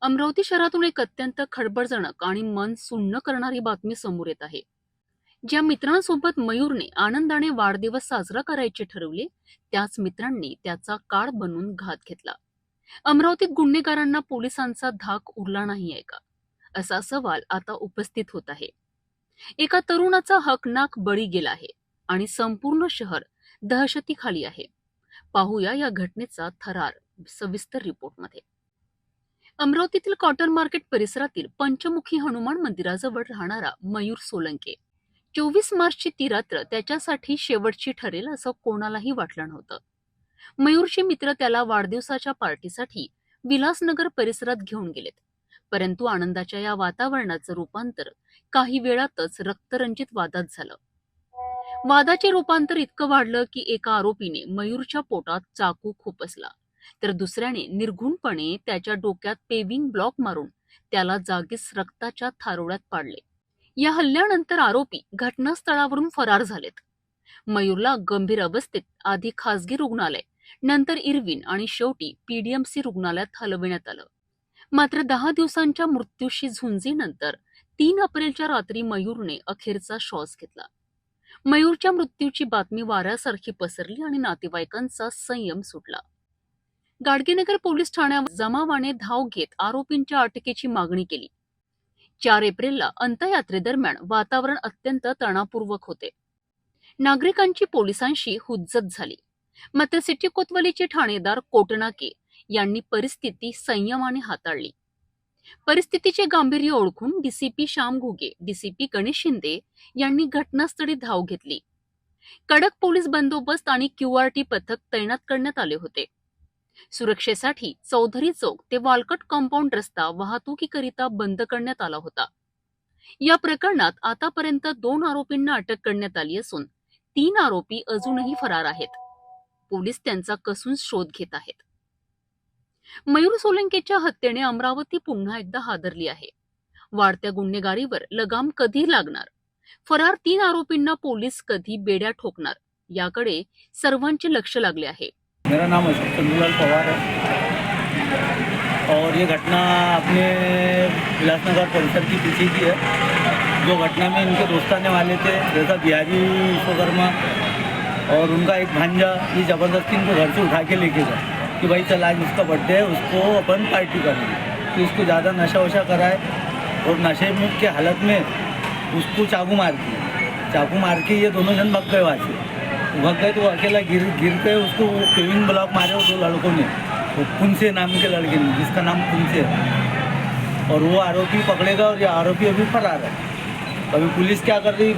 अमरावती शहरातून एक अत्यंत खळबळजनक आणि मन सुन्न करणारी बातमी समोर येत आहे. ज्या मित्रांसोबत मयूरने आनंदाने वाढदिवस साजरा करायचे ठरवले, त्याच मित्रांनी त्याचा काळ बनवून घात घेतला. अमरावतीत गुन्हेगारांना पोलिसांचा धाक उरला नाहीये का, असा सवाल आता उपस्थित होत आहे. एका तरुणाचा हकनाक बळी गेला आहे आणि संपूर्ण शहर दहशतीखाली आहे. पाहूया या घटनेचा थरार सविस्तर रिपोर्टमध्ये. अमरावतीतील कॉटन मार्केट परिसरातील पंचमुखी हनुमान मंदिराजवळ राहणारा मयूर सोलंके 24 मार्चची ती रात्र त्याच्यासाठी शेवटची ठरेल असं कोणालाही वाटलं नव्हतं. मयूरचे मित्र त्याला वाढदिवसाच्या पार्टीसाठी विलासनगर परिसरात घेऊन गेलेत, परंतु आनंदाच्या या वातावरणाचं रूपांतर काही वेळातच रक्तरंजित वादात झालं. वादाचे रूपांतर इतकं वाढलं की एका आरोपीने मयूरच्या पोटात चाकू खुपसला, तर दुसऱ्याने निर्घुणपणे त्याच्या डोक्यात पेविंग ब्लॉक मारून त्याला जागीच रक्ताच्या थारोळ्यात पाडले. या हल्ल्यानंतर आरोपी घटनास्थळावरून फरार झालेत. मयूरला गंभीर अवस्थेत आधी खासगी रुग्णालय, नंतर इरविन आणि शेवटी पीडीएमसी रुग्णालयात हलविण्यात आलं. मात्र 10 दिवसांच्या मृत्यूशी झुंजीनंतर 3 एप्रिलच्या रात्री मयूरने अखेरचा श्वास घेतला. मयूरच्या मृत्यूची बातमी वाऱ्यासारखी पसरली आणि नातेवाईकांचा संयम सुटला. गाडगेनगर पोलीस ठाण्यावर जमावाने धाव घेत आरोपींच्या अटकेची मागणी केली. 4 एप्रिलला अंत्ययात्रेदरम्यान वातावरण अत्यंत तणावपूर्वक होते. नागरिकांची पोलिसांशी हुज्जत झाली. मात्र सिटी कोतवालीचे ठाणेदार कोटनाके यांनी परिस्थिती संयमाने हाताळली. परिस्थितीचे गांभीर्य ओळखून डीसीपी श्याम घुगे, डीसीपी गणेश शिंदे यांनी घटनास्थळी धाव घेतली. कडक पोलीस बंदोबस्त आणि क्यूआरटी पथक तैनात करण्यात आले होते. सुरक्षेसाठी चौधरी चौक ते वालकट कंपाऊंड रस्ता वाहतुकीकरिता बंद करण्यात आला होता. या प्रकरणात आतापर्यंत 2 आरोपींना अटक करण्यात आली असून 3 आरोपी अजूनही फरार आहेत. पोलीस त्यांचा कसून शोध घेत आहेत. मयूर सोलंकेच्या हत्येने अमरावती पुन्हा एकदा हादरली आहे. वाढत्या गुन्हेगारीवर लगाम कधी लागणार, फरार 3 आरोपींना पोलीस कधी बेड्या ठोकणार, याकडे सर्वांचे लक्ष लागले आहे. मेरा नाम अशोक चंदूलाल पवार है और ये घटना अपने विलासनगर परिसर की पीछे की है। जो घटना में इनके दोस्त आने वाले थे, जैसा बिहारी विश्वकर्मा और उनका एक भांजा, ये ज़बरदस्ती इनको घर से उठा के लेके गए कि भाई चल आज उसका बर्थडे है, उसको अपन पार्टी करेंगे। तो उसको ज़्यादा नशा वशा कराए और नशे में के हालत में उसको चाकू मार के ये दोनों जन भाग गए वहाँ से। भाग गए तो वो अकेला गिर के उसको पेविंग ब्लॉक मारे वो 2 लड़कों ने, वो पुनसे नाम के लड़के ने, जिसका नाम पुनसे है, और वो आरोपी पकड़ेगा और ये आरोपी अभी फरार है। अभी पुलिस क्या कर रही,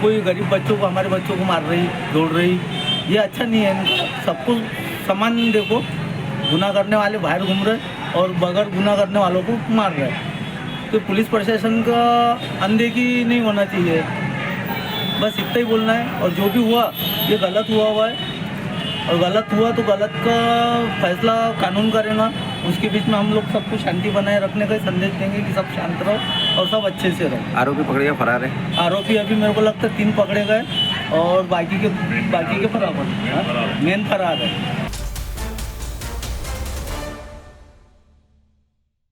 कोई गरीब बच्चों को, हमारे बच्चों को मार रही, दौड़ रही, ये अच्छा नहीं है। सबको समान देखो, गुनाह करने वाले बाहर घूम रहे और बगैर गुनाह करने वालों को मार रहे। तो पुलिस प्रशासन का अनदेखी नहीं होना चाहिए, बस इतना ही बोलना है। और जो भी हुआ ये गलत हुआ है और गलत हुआ तो गलत का फैसला कानून करेगा। उसके बीच में हम लोग सबको शांति बनाए रखने का संदेश देंगे कि सब शांत रहो और सब अच्छे से रहो। आरोपी पकड़े गए, फरार है? आरोपी अभी मेरे को लगता है 3 पकड़े गए और बाकी के फरार, मेन फरार है।